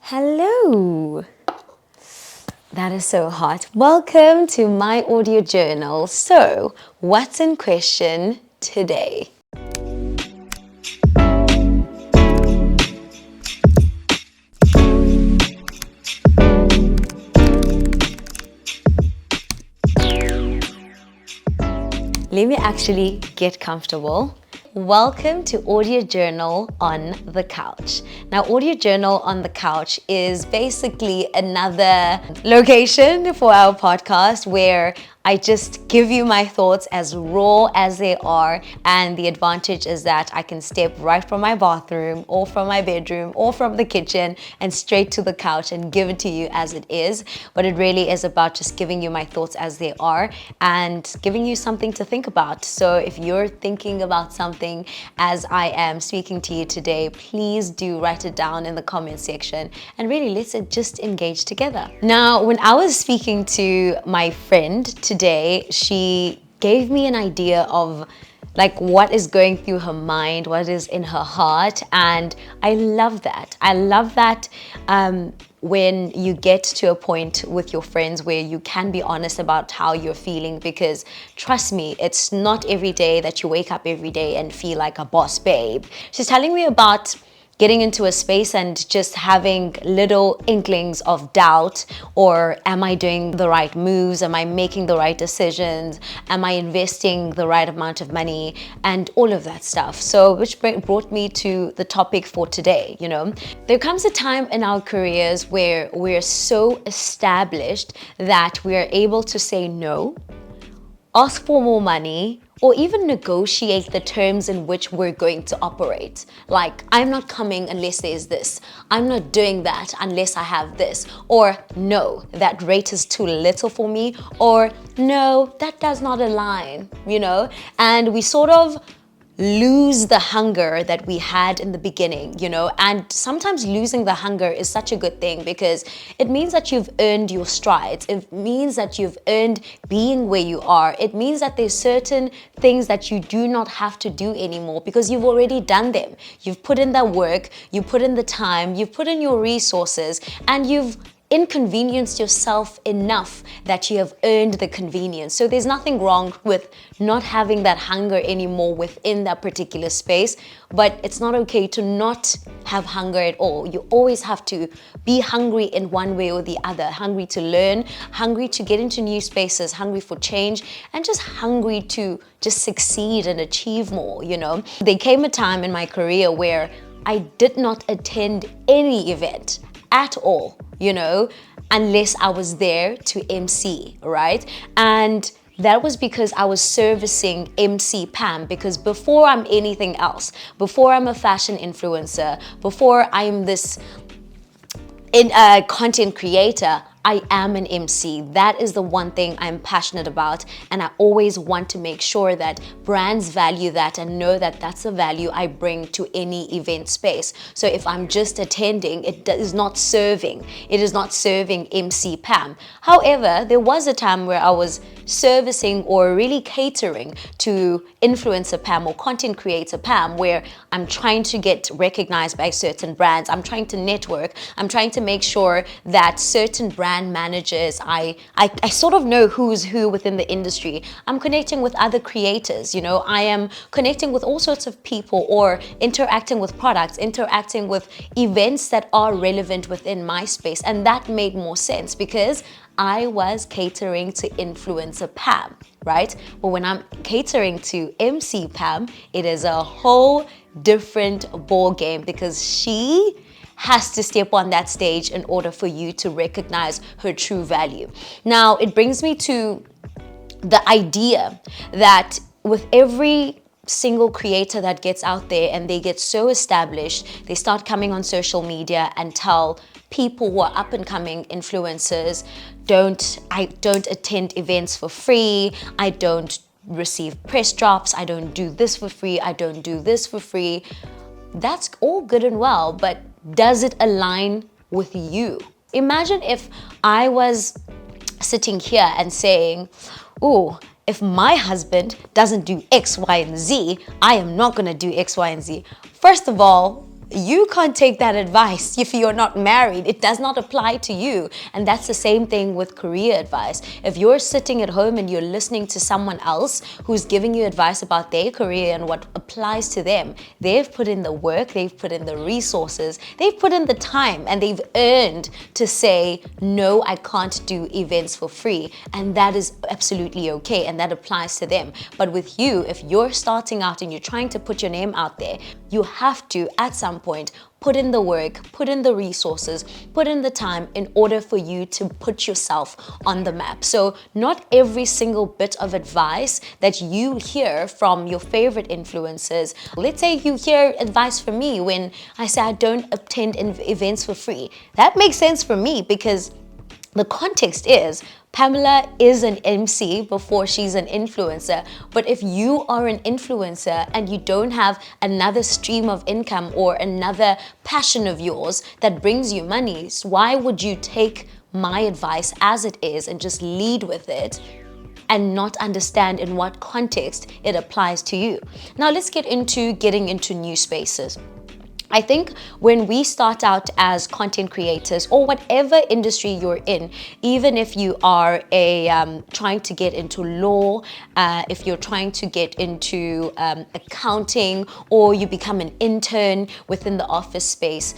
Hello. That is so hot. Welcome to my audio journal. So, what's in question today? Let me actually get comfortable. Welcome to Audio Journal on the Couch. Now, Audio Journal on the Couch is basically another location for our podcast where I just give you my thoughts as raw as they are, and the advantage is that I can step right from my bathroom or from my bedroom or from the kitchen and straight to the couch and give it to you as it is. But it really is about just giving you my thoughts as they are and giving you something to think about. So if you're thinking about something as I am speaking to you today, please do write it down in the comment section and really let's just engage together. Now, when I was speaking to my friend today, she gave me an idea of like what is going through her mind, what is in her heart, and I love that. I love that when you get to a point with your friends where you can be honest about how you're feeling, because trust me, it's not every day that you wake up every day and feel like a boss babe. She's telling me about getting into a space and just having little inklings of doubt, or am I doing the right moves? Am I making the right decisions? Am I investing the right amount of money? And all of that stuff. So which brought me to the topic for today. There comes a time in our careers where we're so established that we're able to say no, ask for more money, or even negotiate the terms in which we're going to operate. Like, I'm not coming unless there's this. I'm not doing that unless I have this. Or, no, that rate is too little for me. Or, no, that does not align, And we sort of lose the hunger that we had in the beginning, and sometimes losing the hunger is such a good thing because it means that you've earned your strides. It means that you've earned being where you are. It means that there's certain things that you do not have to do anymore because you've already done them. You've put in the work, you put in the time, you've put in your resources, and you've inconvenienced yourself enough that you have earned the convenience. So there's nothing wrong with not having that hunger anymore within that particular space, but it's not okay to not have hunger at all. You always have to be hungry in one way or the other, hungry to learn, hungry to get into new spaces, hungry for change, and just hungry to just succeed and achieve more, There came a time in my career where I did not attend any event at all, unless I was there to MC, right? And that was because I was servicing MC Pam, because before I'm anything else, before I'm a fashion influencer, before I'm this content creator, I am an MC. That is the one thing I'm passionate about, and I always want to make sure that brands value that and know that that's the value I bring to any event space. So if I'm just attending, it is not serving. It is not serving MC Pam. However, there was a time where I was servicing or really catering to influencer Pam or content creator Pam, where I'm trying to get recognized by certain brands. I'm trying to network. I'm trying to make sure that certain brand managers, I sort of know who's who within the industry. I'm connecting with other creators, I am connecting with all sorts of people, or interacting with products, interacting with events that are relevant within my space. And that made more sense because I was catering to influencer Pam, right? But when I'm catering to MC Pam, it is a whole different ball game because she has to step on that stage in order for you to recognize her true value. Now, it brings me to the idea that with every single creator that gets out there and they get so established, they start coming on social media and tell people who are up and coming influencers, I don't attend events for free, I don't receive press drops, I don't do this for free, I don't do this for free. That's all good and well, but does it align with you? Imagine if I was sitting here and saying, oh, if my husband doesn't do X, Y, and Z, I am not gonna do X, Y, and Z. First of all, you can't take that advice if you're not married. It does not apply to you. And that's the same thing with career advice. If you're sitting at home and you're listening to someone else who's giving you advice about their career and what applies to them, they've put in the work, they've put in the resources, they've put in the time, and they've earned to say, no, I can't do events for free. And that is absolutely okay, and that applies to them. But with you, if you're starting out and you're trying to put your name out there, you have to, at some point, put in the work, put in the resources, put in the time in order for you to put yourself on the map. So not every single bit of advice that you hear from your favorite influencers, let's say you hear advice from me when I say I don't attend events for free. That makes sense for me because the context is Pamela is an MC before she's an influencer. But if you are an influencer and you don't have another stream of income or another passion of yours that brings you money, so why would you take my advice as it is and just lead with it and not understand in what context it applies to you? Now let's get into getting into new spaces. I think when we start out as content creators or whatever industry you're in, even if you are trying to get into law, if you're trying to get into accounting, or you become an intern within the office space,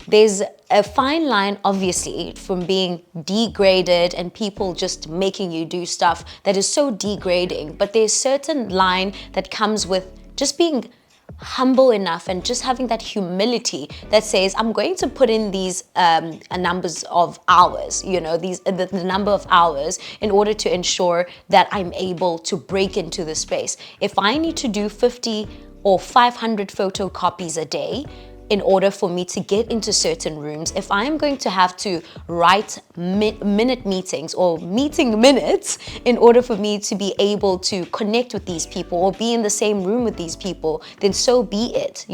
there's a fine line, obviously, from being degraded and people just making you do stuff that is so degrading. But there's a certain line that comes with just being humble enough and just having that humility that says, I'm going to put in these numbers of hours, the number of hours in order to ensure that I'm able to break into the space. If I need to do 50 or 500 photocopies a day in order for me to get into certain rooms, if I'm going to have to write minute meetings or meeting minutes in order for me to be able to connect with these people or be in the same room with these people, then so be it,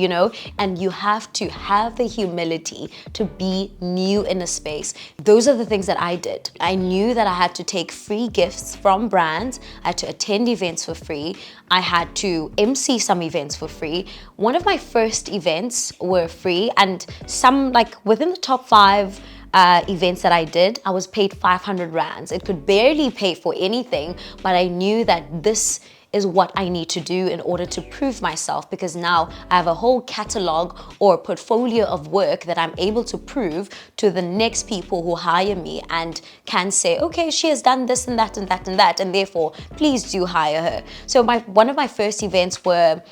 And you have to have the humility to be new in a space. Those are the things that I did. I knew that I had to take free gifts from brands. I had to attend events for free. I had to MC some events for free. One of my first events were free, and some, like within the top 5 events that I did, I was paid 500 rands. It could barely pay for anything, but I knew that this is what I need to do in order to prove myself, because now I have a whole catalog or portfolio of work that I'm able to prove to the next people who hire me and can say, okay, she has done this and that and that and that, and therefore please do hire her. So one of my first events were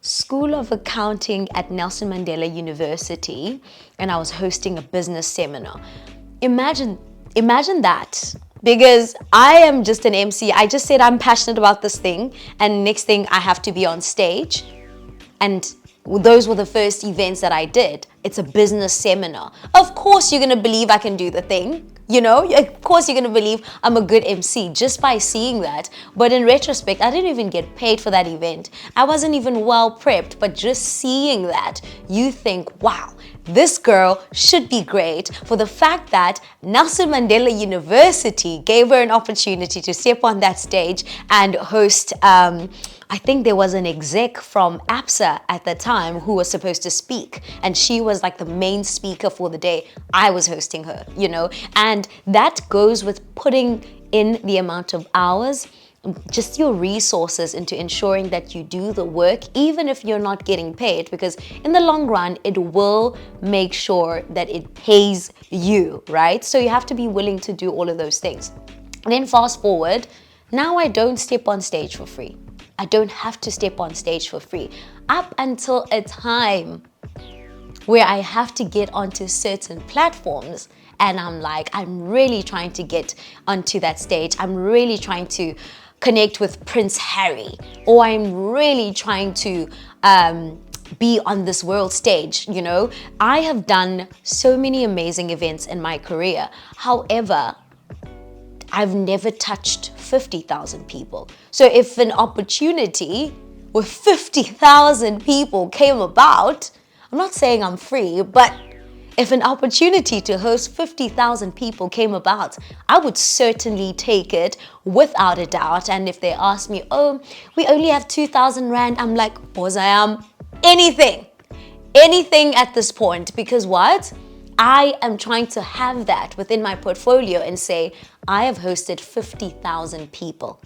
School of Accounting at Nelson Mandela University, and I was hosting a business seminar. Imagine that. Because I am just an MC. I just said I'm passionate about this thing, and next thing I have to be on stage. And those were the first events that I did. It's a business seminar. Of course you're gonna believe I can do the thing. Of course you're gonna believe I'm a good MC just by seeing that. But in retrospect, I didn't even get paid for that event. I wasn't even well prepped, but just seeing that, you think, wow, this girl should be great for the fact that Nelson Mandela University gave her an opportunity to step on that stage and host, I think there was an exec from APSA at the time who was supposed to speak, and she was like the main speaker for the day. I was hosting her, and that goes with putting in the amount of hours, just your resources into ensuring that you do the work, even if you're not getting paid, because in the long run, it will make sure that it pays you, right? So you have to be willing to do all of those things. And then fast forward, now I don't step on stage for free. I don't have to step on stage for free. Up until a time where I have to get onto certain platforms, and I'm really trying to get onto that stage. I'm really trying to connect with Prince Harry, or I'm really trying to be on this world stage, I have done so many amazing events in my career. However, I've never touched 50,000 people. So if an opportunity with 50,000 people came about, I'm not saying I'm free, but if an opportunity to host 50,000 people came about, I would certainly take it without a doubt. And if they ask me, oh, we only have 2,000 rand, I'm like, anything. anything at this point, because what? I am trying to have that within my portfolio and say, I have hosted 50,000 people.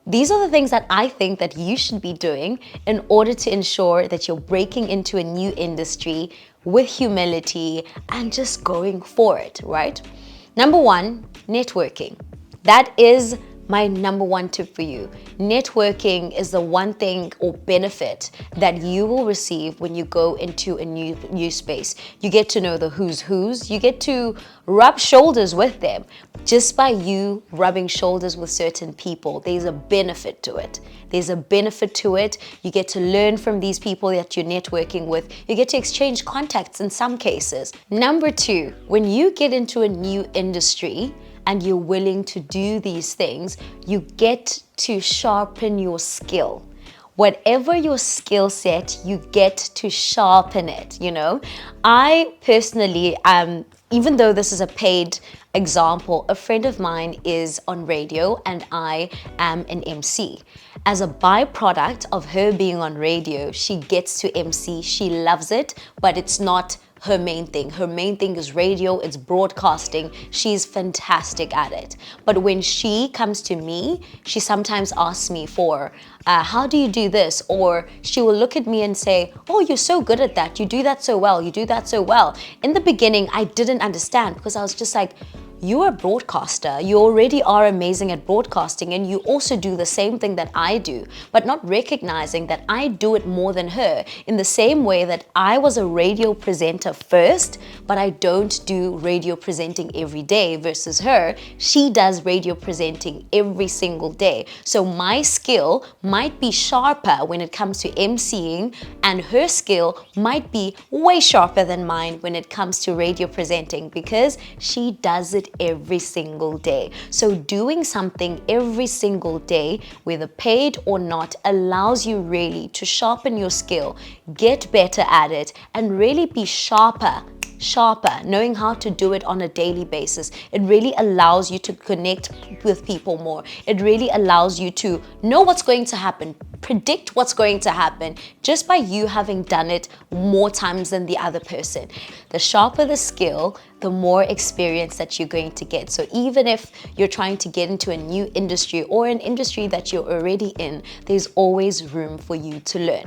These are the things that I think that you should be doing in order to ensure that you're breaking into a new industry with humility and just going for it, right? Number one, networking. That is my number one tip for you. Networking is the one thing or benefit that you will receive when you go into a new space. You get to know the who's who's, you get to rub shoulders with them. Just by you rubbing shoulders with certain people, there's a benefit to it. There's a benefit to it. You get to learn from these people that you're networking with. You get to exchange contacts in some cases. Number two, when you get into a new industry, and you're willing to do these things, you get to sharpen your skill. Whatever your skill set, you get to sharpen it, you know? I personally, even though this is a paid example, a friend of mine is on radio and I am an MC. As a byproduct of her being on radio, she gets to MC, she loves it, but it's not her main thing. Her main thing is radio, it's broadcasting. She's fantastic at it. But when she comes to me, she sometimes asks me for, how do you do this? Or she will look at me and say, oh, you're so good at that. You do that so well. You do that so well. In the beginning, I didn't understand because I was just like, you're a broadcaster. You already are amazing at broadcasting and you also do the same thing that I do, but not recognizing that I do it more than her in the same way that I was a radio presenter first, but I don't do radio presenting every day versus her. She does radio presenting every single day. So my skill might be sharper when it comes to emceeing and her skill might be way sharper than mine when it comes to radio presenting because she does it every single day. So doing something every single day, whether paid or not, allows you really to sharpen your skill, get better at it, and really be sharper, knowing how to do it on a daily basis. It really allows you to connect with people more. It really allows you to know what's going to happen, predict what's going to happen just by you having done it more times than the other person. The sharper the skill, the more experience that you're going to get. So even if you're trying to get into a new industry or an industry that you're already in, there's always room for you to learn.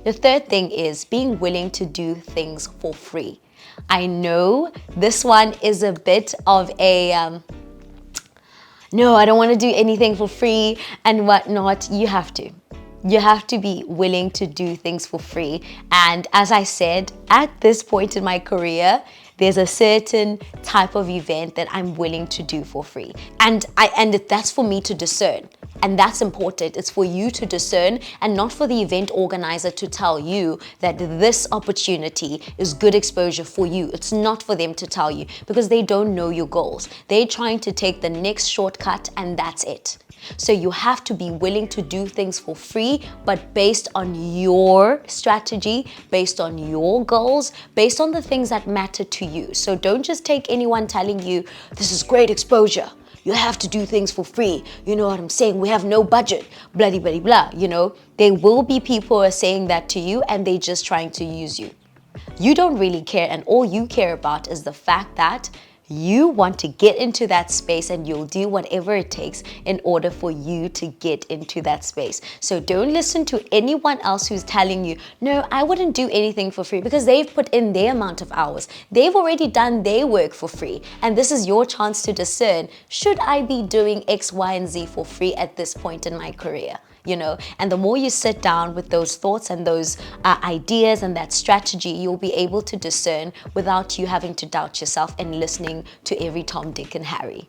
The third thing is being willing to do things for free. I know this one is a bit of a, no, I don't want to do anything for free and whatnot. You have to. You have to be willing to do things for free. And as I said, at this point in my career, there's a certain type of event that I'm willing to do for free. And that's for me to discern. And that's important. It's for you to discern and not for the event organizer to tell you that this opportunity is good exposure for you. It's not for them to tell you because they don't know your goals. They're trying to take the next shortcut and that's it. So you have to be willing to do things for free, but based on your strategy, based on your goals, based on the things that matter to you. So don't just take anyone telling you, this is great exposure. You have to do things for free. You know what I'm saying? We have no budget, blah, blah, blah, blah. You know, there will be people who are saying that to you and they're just trying to use you. You don't really care, and all you care about is the fact that you want to get into that space and you'll do whatever it takes in order for you to get into that space. So don't listen to anyone else who's telling you, no, I wouldn't do anything for free, because they've put in their amount of hours. They've already done their work for free. And this is your chance to discern, should I be doing X, Y, and Z for free at this point in my career? You know, and the more you sit down with those thoughts and those ideas and that strategy, you'll be able to discern without you having to doubt yourself and listening to every Tom, Dick, and Harry.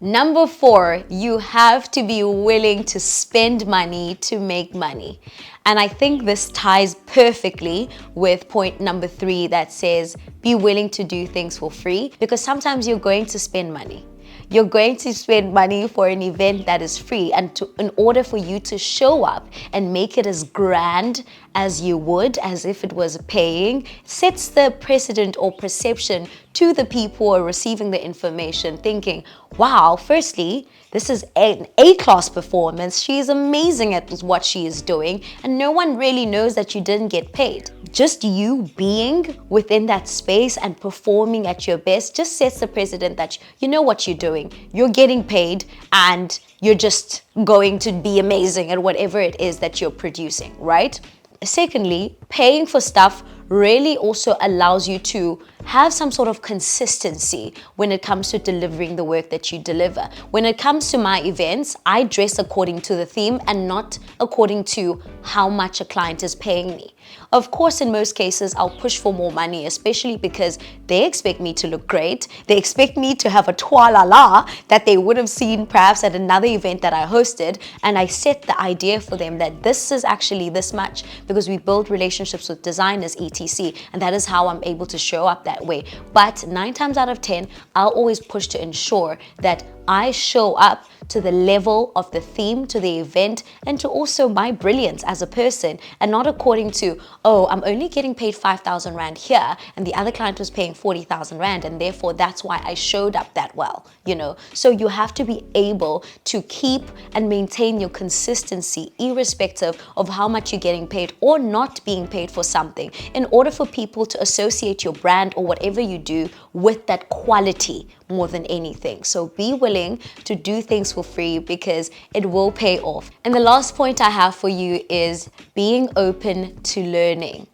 Number 4, you have to be willing to spend money to make money. And I think this ties perfectly with point number 3 that says, be willing to do things for free, because sometimes you're going to spend money. You're going to spend money for an event that is free, and in order for you to show up and make it as grand as you would, as if it was paying, sets the precedent or perception to the people who are receiving the information, thinking, wow, firstly, this is an A-class performance. She is amazing at what she is doing, and no one really knows that you didn't get paid. Just you being within that space and performing at your best just sets the precedent that you know what you're doing. You're getting paid and you're just going to be amazing at whatever it is that you're producing, right? Secondly, paying for stuff really also allows you to have some sort of consistency when it comes to delivering the work that you deliver. When it comes to my events, I dress according to the theme and not according to how much a client is paying me. Of course, in most cases, I'll push for more money, especially because they expect me to look great. They expect me to have a toilala that they would have seen perhaps at another event that I hosted. And I set the idea for them that this is actually this much because we build relationships with designers, etc. And that is how I'm able to show up that way. But 9 times out of 10, I'll always push to ensure that I show up to the level of the theme, to the event, and to also my brilliance as a person, and not according to, oh, I'm only getting paid 5,000 Rand here, and the other client was paying 40,000 Rand, and therefore that's why I showed up that well, you know? So you have to be able to keep and maintain your consistency, irrespective of how much you're getting paid or not being paid for something, in order for people to associate your brand or whatever you do with that quality more than anything. So be willing to do things for free because it will pay off. And the last point I have for you is being open to learning.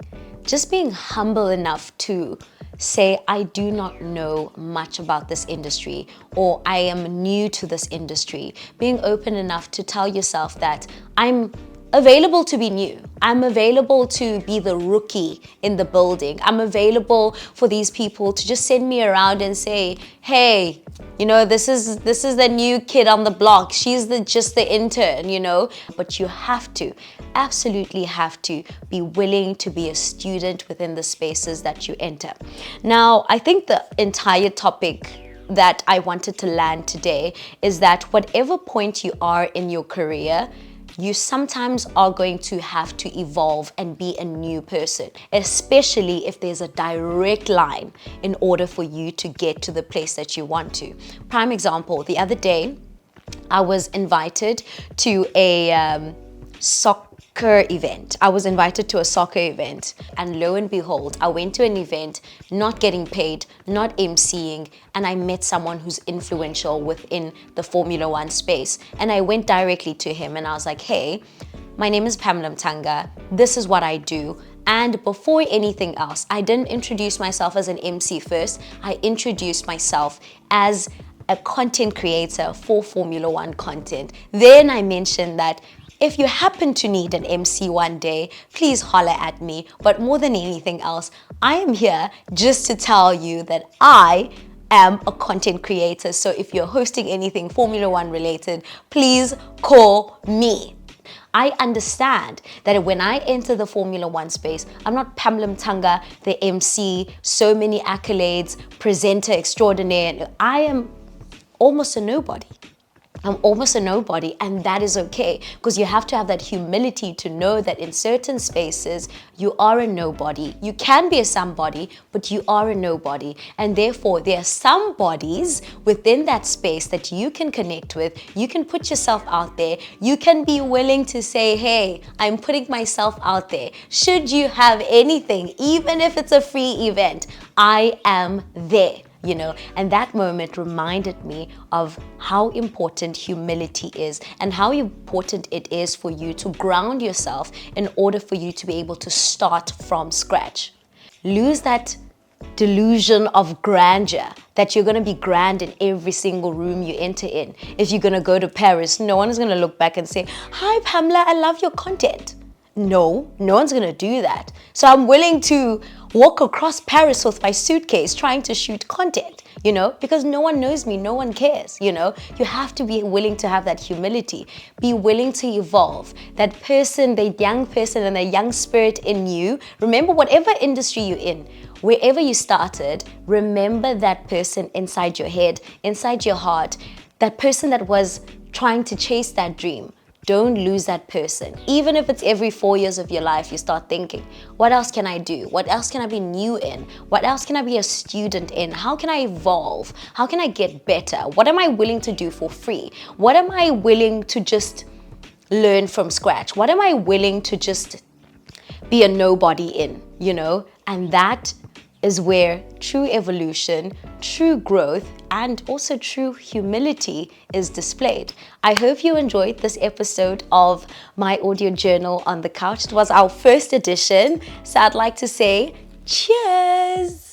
Just being humble enough to say, I do not know much about this industry, or I am new to this industry. Being open enough to tell yourself that I'm available to be new. I'm available to be the rookie in the building. I'm available for these people to just send me around and say, hey, you know, this is the new kid on the block. She's just the intern, you know. But you have to, absolutely have to be willing to be a student within the spaces that you enter. Now, I think the entire topic that I wanted to land today is that whatever point you are in your career, you sometimes are going to have to evolve and be a new person, especially if there's a direct line in order for you to get to the place that you want to. Prime example, the other day, I was invited to a soccer event. I was invited to a soccer event, and lo and behold, I went to an event not getting paid, not emceeing, and I met someone who's influential within the Formula One space. And I went directly to him and I was like, hey, my name is Pamela Mtanga. This is what I do. And before anything else, I didn't introduce myself as an MC first. I introduced myself as a content creator for Formula One content. Then I mentioned that if you happen to need an MC one day, please holler at me. But more than anything else, I am here just to tell you that I am a content creator. So if you're hosting anything Formula One related, please call me. I understand that when I enter the Formula One space, I'm not Pamela Mtanga, the MC, so many accolades, presenter extraordinaire. I am almost a nobody. I'm almost a nobody, and that is okay, because you have to have that humility to know that in certain spaces you are a nobody. You can be a somebody, but you are a nobody, and therefore there are some bodies within that space that you can connect with. You can put yourself out there. You can be willing to say, hey, I'm putting myself out there. Should you have anything, even if it's a free event, I am there. You know, and that moment reminded me of how important humility is and how important it is for you to ground yourself in order for you to be able to start from scratch. Lose that delusion of grandeur that you're going to be grand in every single room you enter in. If you're going to go to Paris, no one is going to look back and say, hi Pamela, I love your content. No one's going to do that. So I'm willing to walk across Paris with my suitcase trying to shoot content, you know, because no one knows me, no one cares, you know. You have to be willing to have that humility, be willing to evolve. That person, the young person and the young spirit in you, remember whatever industry you're in, wherever you started, remember that person inside your head, inside your heart, that person that was trying to chase that dream. don't lose that person. Even if it's every 4 years of your life, you start thinking, what else can I do? What else can I be new in? What else can I be a student in? How can I evolve? How can I get better? What am I willing to do for free? What am I willing to just learn from scratch? What am I willing to just be a nobody in, And that is where true evolution, true growth, and also true humility is displayed. I hope you enjoyed this episode of my audio journal on the couch. It was our first edition, so I'd like to say cheers.